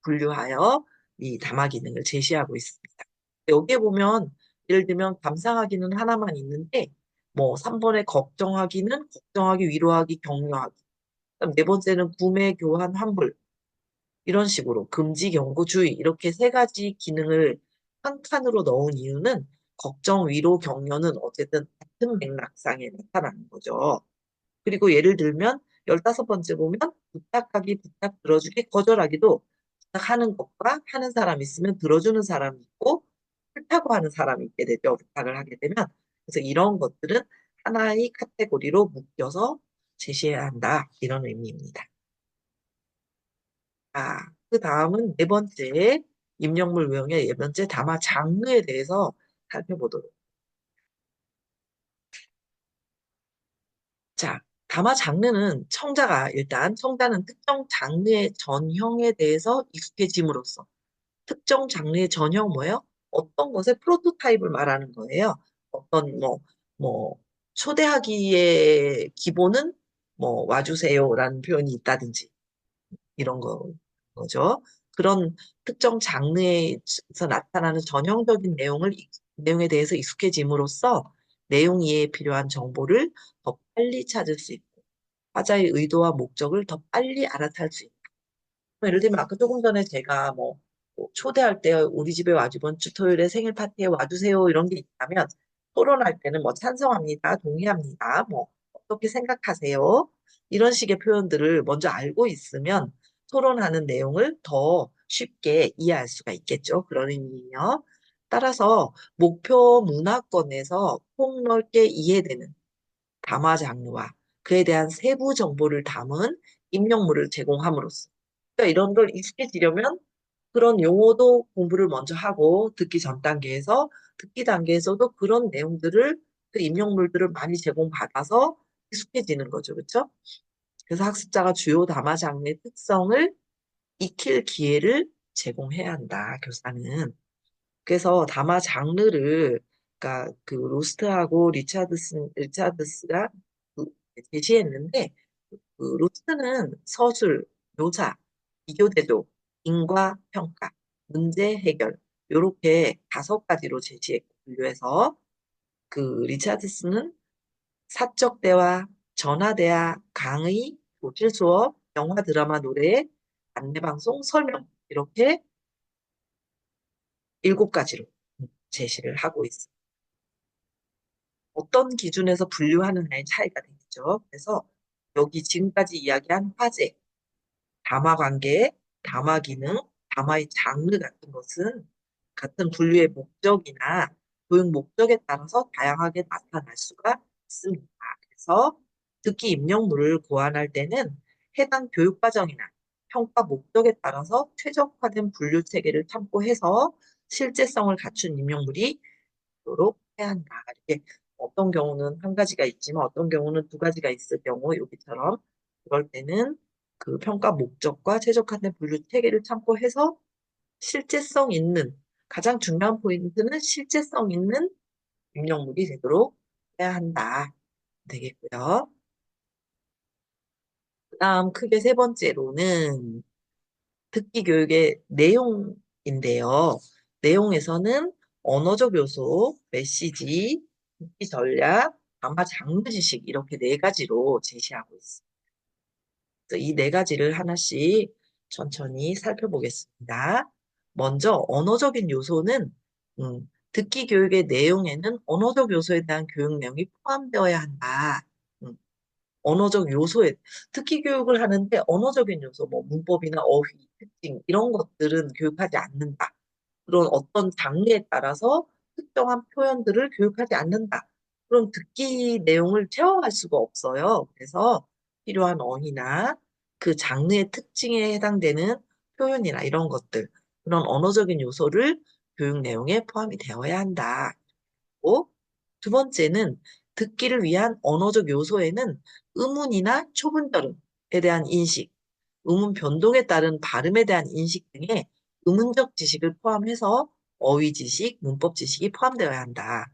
분류하여 이 담화 기능을 제시하고 있습니다. 여기에 보면 예를 들면 감상하기는 하나만 있는데 뭐 3번에 걱정하기는 걱정하기, 위로하기, 격려하기. 그다음 네 번째는 구매, 교환, 환불. 이런 식으로 금지, 경고, 주의 이렇게 세 가지 기능을 한 칸으로 넣은 이유는 걱정, 위로, 격려는 어쨌든 같은 맥락상에 나타나는 거죠. 그리고 예를 들면 15번째 보면 부탁하기, 부탁 들어주기, 거절하기도 부탁하는 것과 하는 사람이 있으면 들어주는 사람이 있고 싫다고 하는 사람이 있게 되죠. 부탁을 하게 되면. 그래서 이런 것들은 하나의 카테고리로 묶여서 제시해야 한다. 이런 의미입니다. 그 다음은 네 번째 입력물 유형의 네 번째 담화 장르에 대해서 살펴보도록. 자, 담화 장르는 청자는 특정 장르의 전형에 대해서 익숙해짐으로써 특정 장르의 전형 뭐예요? 어떤 것의 프로토타입을 말하는 거예요. 어떤 뭐 초대하기의 기본은 뭐 와주세요라는 표현이 있다든지 이런 거죠. 그런 특정 장르에서 나타나는 전형적인 내용에 대해서 익숙해짐으로써 내용 이해에 필요한 정보를 더 빨리 찾을 수 있고, 화자의 의도와 목적을 더 빨리 알아챌 수 있고. 예를 들면 아까 조금 전에 제가 뭐 초대할 때 우리 집에 이번 주 토요일에 생일 파티에 와주세요 이런 게 있다면 토론할 때는 뭐 찬성합니다, 동의합니다, 뭐 어떻게 생각하세요? 이런 식의 표현들을 먼저 알고 있으면 토론하는 내용을 더 쉽게 이해할 수가 있겠죠. 그런 의미요. 따라서 목표 문화권에서 폭넓게 이해되는 담화 장르와 그에 대한 세부 정보를 담은 입력물을 제공함으로써 그러니까 이런 걸 익숙해지려면 그런 용어도 공부를 먼저 하고 듣기 단계에서도 그런 내용들을 그 입력물들을 많이 제공받아서 익숙해지는 거죠. 그렇죠? 그래서 학습자가 주요 담화 장르의 특성을 익힐 기회를 제공해야 한다, 교사는. 그래서 담화 장르를, 그러니까 그 로스트하고 리차드스가 그 제시했는데, 그 로스트는 서술, 묘사, 비교대조, 인과 평가, 문제 해결, 요렇게 5가지로 제시했고, 분류해서 그 리차드스는 사적 대화, 전화 대화, 강의, 교실 수업, 영화, 드라마, 노래, 안내방송, 설명 이렇게 7가지로 제시를 하고 있습니다. 어떤 기준에서 분류하느냐의 차이가 되겠죠. 그래서 여기 지금까지 이야기한 화제, 담화 관계, 담화 기능, 담화의 장르 같은 것은 같은 분류의 목적이나 교육 목적에 따라서 다양하게 나타날 수가 있습니다. 그래서 듣기 입력물을 고안할 때는 해당 교육과정이나 평가 목적에 따라서 최적화된 분류 체계를 참고해서 실제성을 갖춘 입력물이 되도록 해야 한다. 이렇게 어떤 경우는 한 가지가 있지만 어떤 경우는 2가지가 있을 경우 여기처럼 그럴 때는 그 평가 목적과 최적화된 분류 체계를 참고해서 실제성 있는 가장 중요한 포인트는 실제성 있는 입력물이 되도록 해야 한다. 되겠고요. 그다음 크게 3번째로는 듣기 교육의 내용인데요. 내용에서는 언어적 요소, 메시지, 듣기 전략, 담화 장르 지식 이렇게 4가지로 제시하고 있습니다. 그래서 이 4가지를 하나씩 천천히 살펴보겠습니다. 먼저 언어적인 요소는 듣기 교육의 내용에는 언어적 요소에 대한 교육 내용이 포함되어야 한다. 음, 언어적 요소에 특기 교육을 하는데 언어적인 요소, 뭐 문법이나 어휘, 특징 이런 것들은 교육하지 않는다. 그런 어떤 장르에 따라서 특정한 표현들을 교육하지 않는다. 그럼 듣기 내용을 체화할 수가 없어요. 그래서 필요한 어휘나 그 장르의 특징에 해당되는 표현이나 이런 것들, 그런 언어적인 요소를 교육 내용에 포함이 되어야 한다. 고, 2번째는 듣기를 위한 언어적 요소에는 의문이나 초분절음에 대한 인식, 의문 변동에 따른 발음에 대한 인식 등의 의문적 지식을 포함해서 어휘 지식, 문법 지식이 포함되어야 한다.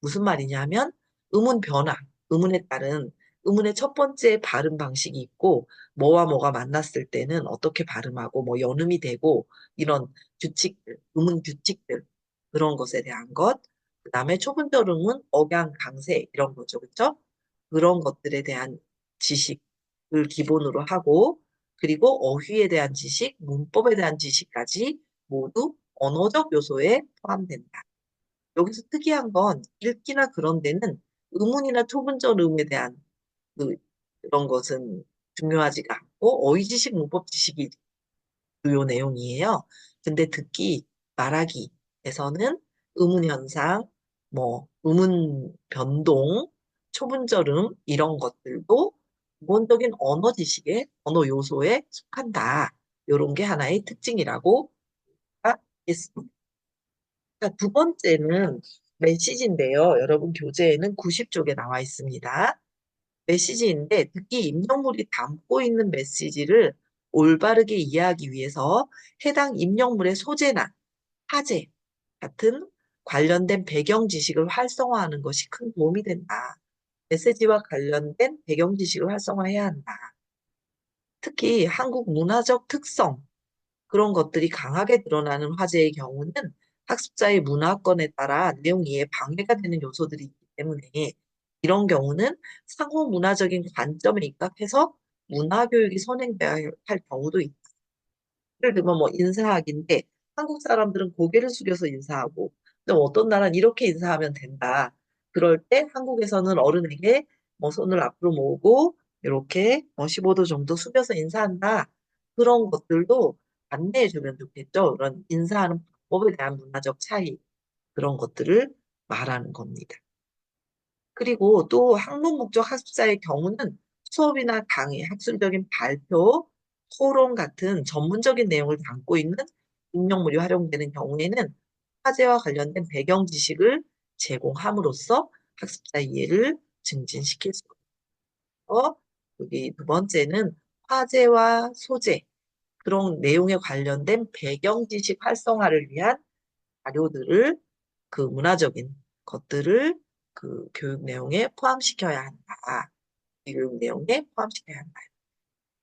무슨 말이냐면 의문 변화, 의문에 따른 의문의 첫 번째 발음 방식이 있고 뭐와 뭐가 만났을 때는 어떻게 발음하고 뭐 연음이 되고 이런 규칙들, 의문 규칙들 그런 것에 대한 것. 그다음에 초분절음은 억양, 강세 이런 거죠. 그렇죠? 그런 것들에 대한 지식을 기본으로 하고 그리고 어휘에 대한 지식, 문법에 대한 지식까지 모두 언어적 요소에 포함된다. 여기서 특이한 건 읽기나 그런 데는 의문이나 초분절음에 대한 그, 그런 것은 중요하지가 않고 어휘 지식, 문법 지식이 주요 내용이에요. 근데 듣기, 말하기에서는 의문 현상, 뭐 의문 변동, 초분절음 이런 것들도 기본적인 언어 지식의 언어 요소에 속한다. 이런 게 하나의 특징이라고 하겠습니다. 자, 2번째는 메시지인데요. 여러분 교재에는 90쪽에 나와 있습니다. 메시지인데 듣기 입력물이 담고 있는 메시지를 올바르게 이해하기 위해서 해당 입력물의 소재나 화제 같은 관련된 배경 지식을 활성화하는 것이 큰 도움이 된다. 메시지와 관련된 배경 지식을 활성화해야 한다. 특히 한국 문화적 특성, 그런 것들이 강하게 드러나는 화제의 경우는 학습자의 문화권에 따라 내용 이해에 방해가 되는 요소들이 있기 때문에 이런 경우는 상호 문화적인 관점에 입각해서 문화교육이 선행돼야 할 경우도 있다. 예를 들면 뭐 인사학인데 한국 사람들은 고개를 숙여서 인사하고 또 어떤 나라는 이렇게 인사하면 된다. 그럴 때 한국에서는 어른에게 뭐 손을 앞으로 모으고 이렇게 15도 정도 숙여서 인사한다. 그런 것들도 안내해 주면 좋겠죠. 그런 인사하는 방법에 대한 문화적 차이 그런 것들을 말하는 겁니다. 그리고 또 학문 목적 학습자의 경우는 수업이나 강의, 학술적인 발표, 토론 같은 전문적인 내용을 담고 있는 입력물이 활용되는 경우에는 화제와 관련된 배경 지식을 제공함으로써 학습자 이해를 증진시킬 수 있고, 여기 두 번째는 화제와 소재, 그런 내용에 관련된 배경 지식 활성화를 위한 자료들을 그 문화적인 것들을 그 교육 내용에 포함시켜야 한다. 이 교육 내용에 포함시켜야 한다.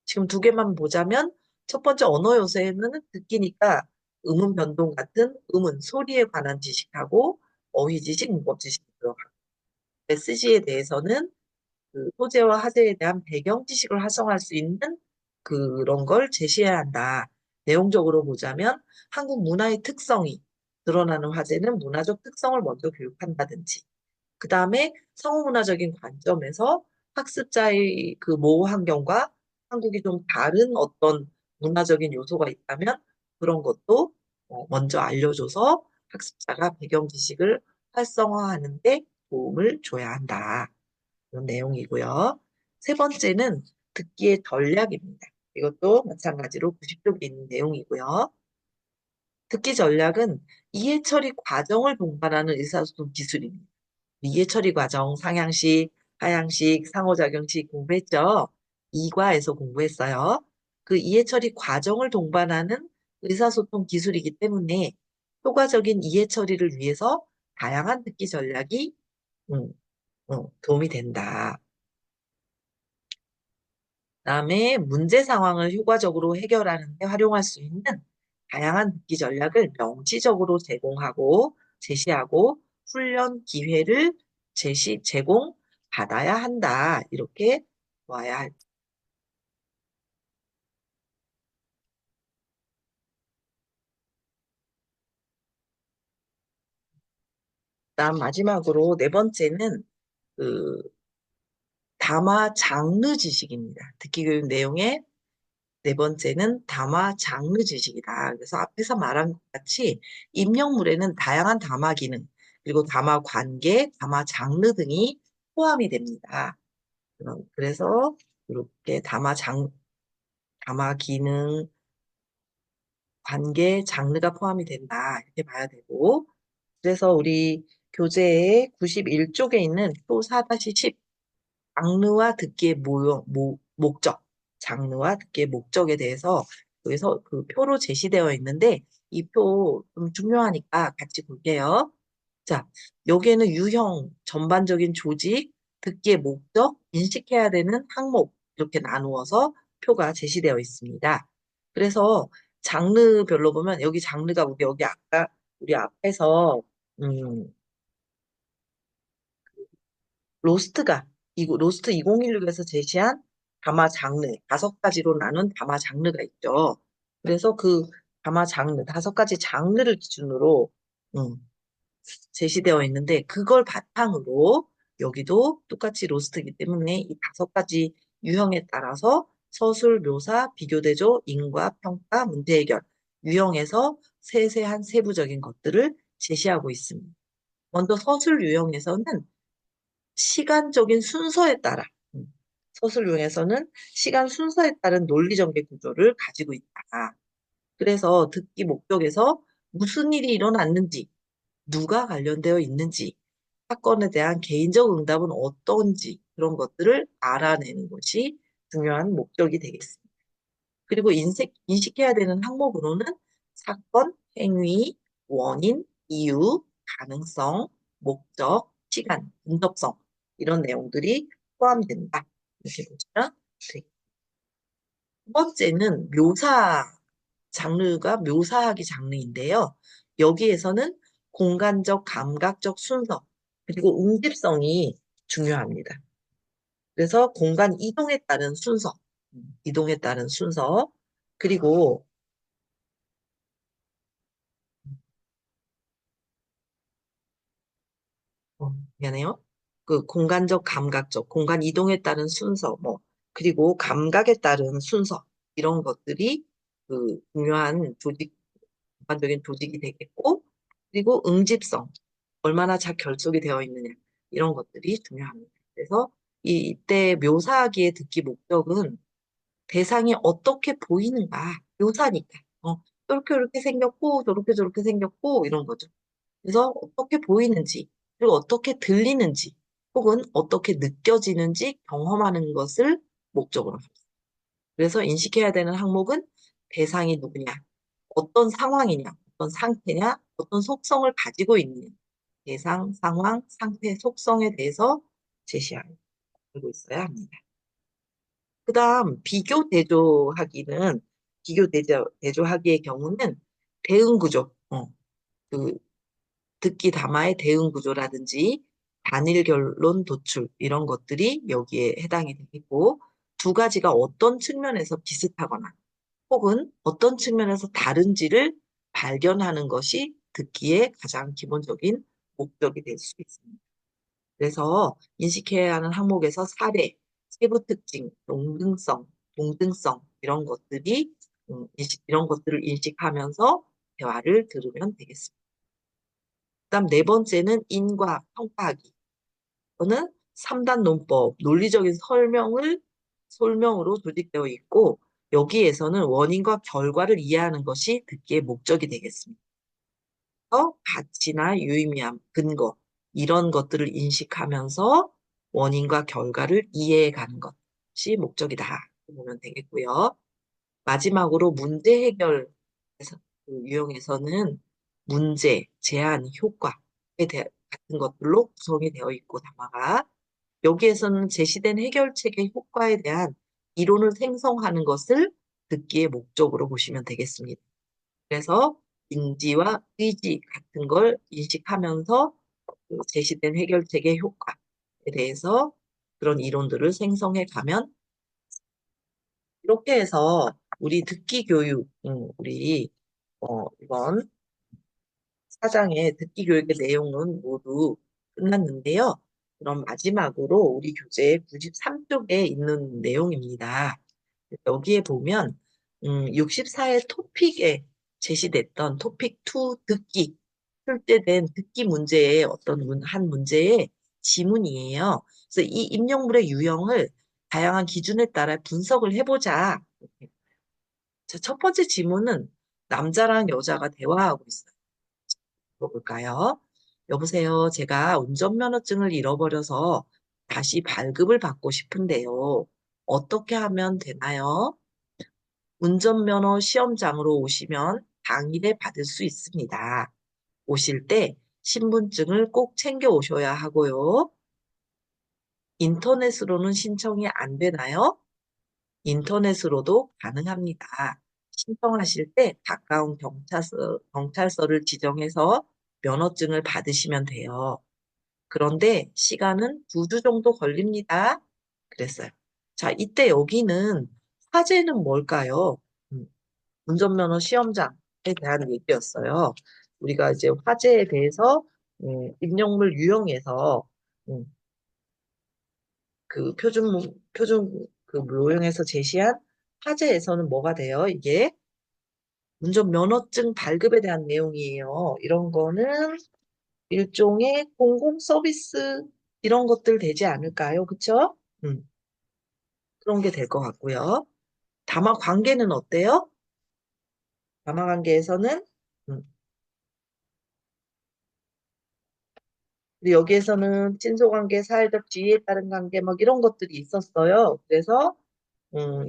지금 두 개만 보자면 첫 번째 언어 요소에는 듣기니까 음운 변동 같은 음운, 소리에 관한 지식하고 어휘 지식, 문법 지식이 들어가고 메시지에 대해서는 그 소재와 하재에 대한 배경 지식을 활성화할 수 있는 그런 걸 제시해야 한다. 내용적으로 보자면 한국 문화의 특성이 드러나는 화제는 문화적 특성을 먼저 교육한다든지, 그 다음에 성우문화적인 관점에서 학습자의 그 모호 환경과 한국이 좀 다른 어떤 문화적인 요소가 있다면 그런 것도 먼저 알려줘서 학습자가 배경 지식을 활성화하는 데 도움을 줘야 한다. 그런 내용이고요. 세 번째는 듣기의 전략입니다. 이것도 마찬가지로 90쪽에 있는 내용이고요. 듣기 전략은 이해 처리 과정을 동반하는 의사소통 기술입니다. 이해 처리 과정, 상향식, 하향식, 상호작용식 공부했죠? 이과에서 공부했어요. 그 이해 처리 과정을 동반하는 의사소통 기술이기 때문에 효과적인 이해 처리를 위해서 다양한 듣기 전략이 음, 도움이 된다. 그다음에 문제 상황을 효과적으로 해결하는 데 활용할 수 있는 다양한 듣기 전략을 명시적으로 제시하고 훈련 기회를 제공받아야 한다. 이렇게 보아야 할. 그다음 마지막으로 네 번째는 그 담화 장르 지식입니다. 듣기 교육 내용의 네 번째는 담화 장르 지식이다. 그래서 앞에서 말한 것 같이 입력물에는 다양한 담화 기능, 그리고 담화 관계, 담화 장르 등이 포함이 됩니다. 그래서 이렇게 담화 기능, 관계, 장르가 포함이 된다. 이렇게 봐야 되고. 그래서 우리 교재의 91쪽에 있는 표 4-10 장르와 듣기의 목적, 장르와 듣기의 목적에 대해서 여기서 그 표로 제시되어 있는데 이 표 좀 중요하니까 같이 볼게요. 자, 여기에는 유형, 전반적인 조직, 듣기의 목적, 인식해야 되는 항목 이렇게 나누어서 표가 제시되어 있습니다. 그래서 장르별로 보면 여기 장르가 우리 여기 아까 우리 앞에서 음, 로스트 2016에서 제시한 담화 장르, 다섯 가지로 나눈 담화 장르가 있죠. 그래서 그 담화 장르, 다섯 가지 장르를 기준으로 음, 제시되어 있는데 그걸 바탕으로 여기도 똑같이 로스트이기 때문에 이 다섯 가지 유형에 따라서 서술, 묘사, 비교, 대조, 인과, 평가, 문제 해결 유형에서 세세한 세부적인 것들을 제시하고 있습니다. 먼저 서술 유형에서는 시간적인 순서에 따라 서술용에서는 시간 순서에 따른 논리 전개 구조를 가지고 있다. 그래서 듣기 목적에서 무슨 일이 일어났는지, 누가 관련되어 있는지, 사건에 대한 개인적 응답은 어떤지 그런 것들을 알아내는 것이 중요한 목적이 되겠습니다. 그리고 인식해야 되는 항목으로는 사건, 행위, 원인, 이유, 가능성, 목적, 시간, 분석성 이런 내용들이 포함된다. 이렇게 보시면 되겠습니다. 두 번째는 장르가 묘사하기 장르인데요. 여기에서는 공간적, 감각적 순서, 그리고 응집성이 중요합니다. 그래서 공간 이동에 따른 순서, 그리고 미안해요. 그 공간적, 감각적, 공간 이동에 따른 순서, 그리고 감각에 따른 순서, 이런 것들이 그 중요한 전반적인 조직이 되겠고, 그리고 응집성, 얼마나 잘 결속이 되어 있느냐, 이런 것들이 중요합니다. 그래서 이때 묘사하기의 듣기 목적은 대상이 어떻게 보이는가, 묘사니까. 이렇게 이렇게 생겼고, 저렇게 저렇게 생겼고, 이런 거죠. 그래서 어떻게 보이는지, 그리고 어떻게 들리는지, 혹은 어떻게 느껴지는지 경험하는 것을 목적으로 합니다. 그래서 인식해야 되는 항목은 대상이 누구냐, 어떤 상황이냐, 어떤 상태냐, 어떤 속성을 가지고 있느냐, 대상, 상황, 상태, 속성에 대해서 제시하고 있어야 합니다. 그 다음, 대조하기의 경우는 대응구조, 그 듣기 담화의 대응구조라든지 단일 결론 도출 이런 것들이 여기에 해당이 되겠고 두 가지가 어떤 측면에서 비슷하거나 혹은 어떤 측면에서 다른지를 발견하는 것이 듣기의 가장 기본적인 목적이 될 수 있습니다. 그래서 인식해야 하는 항목에서 사례, 세부 특징, 동등성 이런 것들이 이런 것들을 인식하면서 대화를 들으면 되겠습니다. 그다음 네 번째는 인과 평가하기. 이거는 3단 논법, 논리적인 설명으로 조직되어 있고 여기에서는 원인과 결과를 이해하는 것이 듣기의 목적이 되겠습니다. 가치나 유의미함, 근거 이런 것들을 인식하면서 원인과 결과를 이해해 가는 것이 목적이다. 보면 되겠고요. 마지막으로 문제 해결 유형에서는 문제, 제한, 효과에 같은 것들로 구성이 되어 있고 담화가 여기에서는 제시된 해결책의 효과에 대한 이론을 생성하는 것을 듣기의 목적으로 보시면 되겠습니다. 그래서 인지와 의지 같은 걸 인식하면서 그 제시된 해결책의 효과에 대해서 그런 이론들을 생성해 가면 이렇게 해서 우리 듣기 교육, 이번 사장의 듣기 교육의 내용은 모두 끝났는데요. 그럼 마지막으로 우리 교재 93쪽에 있는 내용입니다. 여기에 보면 64의 토픽에 제시됐던 토픽 2 듣기 출제된 듣기 문제의 한 문제의 지문이에요. 그래서 이 입력물의 유형을 다양한 기준에 따라 분석을 해보자. 자, 첫 번째 지문은 남자랑 여자가 대화하고 있어요. 볼까요? 여보세요. 제가 운전면허증을 잃어버려서 다시 발급을 받고 싶은데요. 어떻게 하면 되나요? 운전면허 시험장으로 오시면 당일에 받을 수 있습니다. 오실 때 신분증을 꼭 챙겨 오셔야 하고요. 인터넷으로는 신청이 안 되나요? 인터넷으로도 가능합니다. 신청하실 때 가까운 경찰서를 지정해서 면허증을 받으시면 돼요. 그런데 시간은 2주 정도 걸립니다. 그랬어요. 자, 이때 여기는 화제는 뭘까요? 음, 운전면허 시험장에 대한 얘기였어요. 우리가 이제 화제에 대해서 입력물 유형에서 음, 그 표준 그 모형에서 제시한 화제에서는 뭐가 돼요? 이게 운전면허증 발급에 대한 내용이에요. 이런 거는 일종의 공공 서비스 이런 것들 되지 않을까요? 그쵸? 그런 게 될 것 같고요. 담화 관계는 어때요? 담화 관계에서는 음, 근데 여기에서는 친소 관계, 사회적 지위에 따른 관계 막 이런 것들이 있었어요. 그래서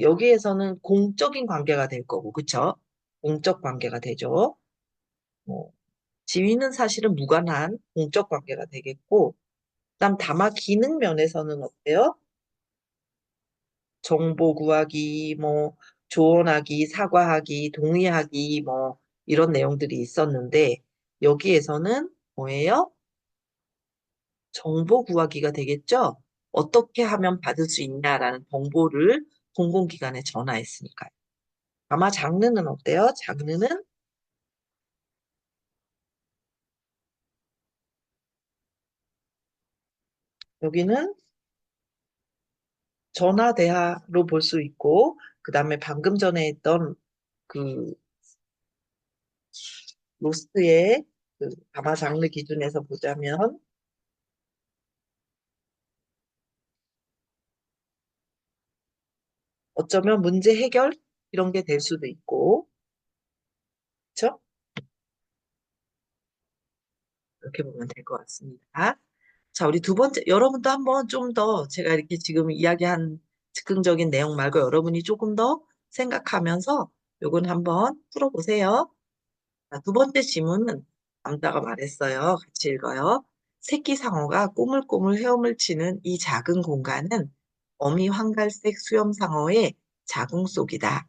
여기에서는 공적인 관계가 될 거고, 그쵸? 공적 관계가 되죠. 뭐, 지위는 사실은 무관한 공적 관계가 되겠고, 그다음 담화 기능 면에서는 어때요? 정보 구하기, 뭐, 조언하기, 사과하기, 동의하기, 뭐, 이런 내용들이 있었는데, 여기에서는 뭐예요? 정보 구하기가 되겠죠? 어떻게 하면 받을 수 있냐라는 정보를 공공기관에 전화했으니까요. 아마 장르는 어때요? 장르는 여기는 전화 대화로 볼 수 있고, 그 다음에 방금 전에 했던 그 로스트의 그 아마 장르 기준에서 보자면 어쩌면 문제 해결 이런 게 될 수도 있고, 그렇죠? 이렇게 보면 될 것 같습니다. 자, 우리 두 번째, 여러분도 한번 좀 더 제가 이렇게 지금 이야기한 즉흥적인 내용 말고 여러분이 조금 더 생각하면서 요건 한번 풀어보세요. 자, 두 번째 지문은 남자가 말했어요. 같이 읽어요. 새끼 상어가 꼬물꼬물 헤엄을 치는 이 작은 공간은 어미 황갈색 수염 상어의 자궁 속이다.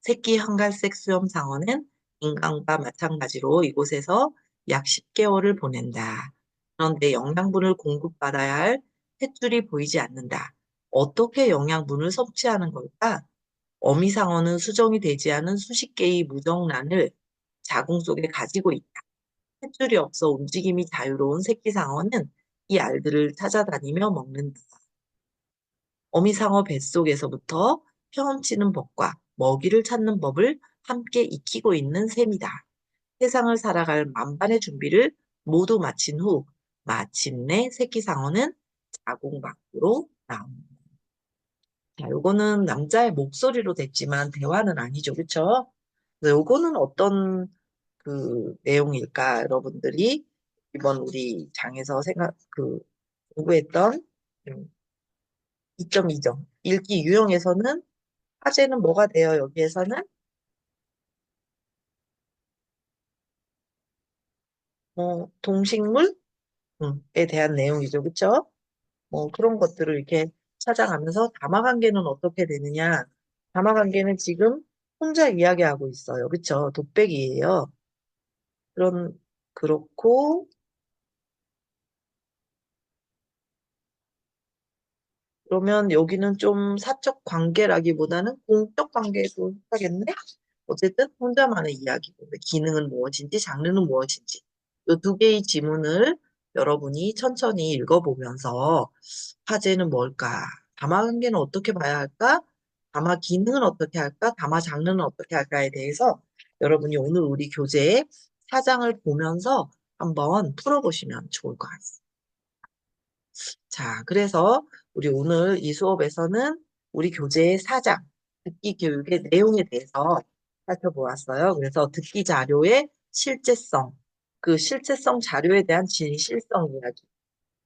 새끼 황갈색 수염 상어는 인간과 마찬가지로 이곳에서 약 10개월을 보낸다. 그런데 영양분을 공급받아야 할 탯줄이 보이지 않는다. 어떻게 영양분을 섭취하는 걸까? 어미상어는 수정이 되지 않은 수십 개의 무정란을 자궁 속에 가지고 있다. 탯줄이 없어 움직임이 자유로운 새끼상어는 이 알들을 찾아다니며 먹는다. 어미상어 뱃속에서부터 헤엄치는 법과 먹이를 찾는 법을 함께 익히고 있는 셈이다. 세상을 살아갈 만반의 준비를 모두 마친 후 마침내 새끼상어는 자궁 밖으로 나온다. 자, 요거는 남자의 목소리로 됐지만 대화는 아니죠. 그쵸? 그래서 요거는 어떤 그 내용일까? 여러분들이 이번 우리 장에서 공부했던 2.2점. 읽기 유형에서는 화제는 뭐가 돼요? 여기에서는 동식물에 대한 내용이죠. 그쵸? 그런 것들을 이렇게 찾아가면서 담화관계는 어떻게 되느냐. 담화관계는 지금 혼자 이야기하고 있어요. 그쵸? 독백이에요. 그렇고, 그러면 여기는 좀 사적 관계라기보다는 공적 관계도 하겠네? 어쨌든 혼자만의 이야기고, 기능은 무엇인지, 장르는 무엇인지. 이 두 개의 지문을 여러분이 천천히 읽어보면서 화제는 뭘까? 담화 관계는 어떻게 봐야 할까? 담화 기능은 어떻게 할까? 담화 장르는 어떻게 할까에 대해서 여러분이 오늘 우리 교재의 사장을 보면서 한번 풀어보시면 좋을 것 같습니다. 자, 그래서 우리 오늘 이 수업에서는 우리 교재의 사장, 듣기 교육의 내용에 대해서 살펴보았어요. 그래서 듣기 자료의 실제성, 그 실제성 자료에 대한 진실성 이야기,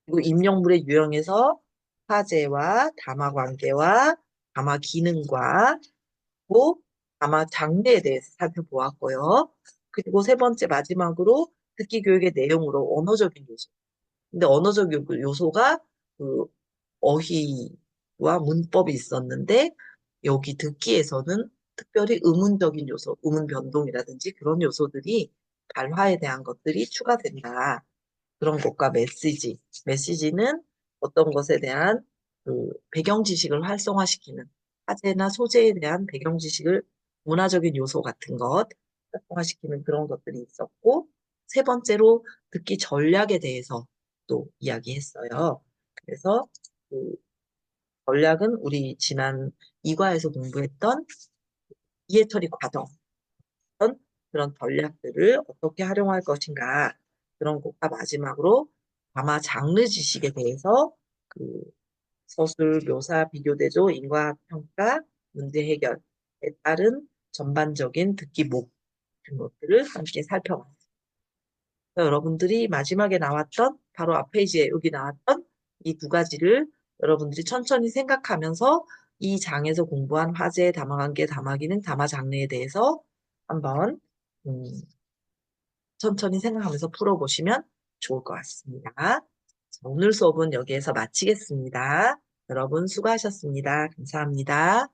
그리고 입력물의 유형에서 화제와 담화 관계와 담화 기능과 또 담화 장르에 대해서 살펴보았고요. 그리고 세 번째 마지막으로 듣기 교육의 내용으로 언어적인 요소. 근데 언어적 요소가 그 어휘와 문법이 있었는데 여기 듣기에서는 특별히 의문적인 요소, 의문 변동이라든지 그런 요소들이 발화에 대한 것들이 추가된다. 그런 것과 메시지는 어떤 것에 대한 그 배경 지식을 활성화시키는 화제나 소재에 대한 배경 지식을 문화적인 요소 같은 것 활성화시키는 그런 것들이 있었고 세 번째로 듣기 전략에 대해서 또 이야기했어요. 그래서 그 전략은 우리 지난 2과에서 공부했던 이해처리 과정 그런 전략들을 어떻게 활용할 것인가 그런 것과 마지막으로 아마 장르 지식에 대해서 그 서술, 묘사, 비교, 대조, 인과평가, 문제 해결에 따른 전반적인 듣기 목 같은 것들을 함께 살펴봤습니다. 여러분들이 마지막에 나왔던 바로 앞 페이지에 여기 나왔던 이 두 가지를 여러분들이 천천히 생각하면서 이 장에서 공부한 화제, 담화관계, 담화기능, 담화장르에 대해서 한번 음, 천천히 생각하면서 풀어보시면 좋을 것 같습니다. 자, 오늘 수업은 여기에서 마치겠습니다. 여러분 수고하셨습니다. 감사합니다.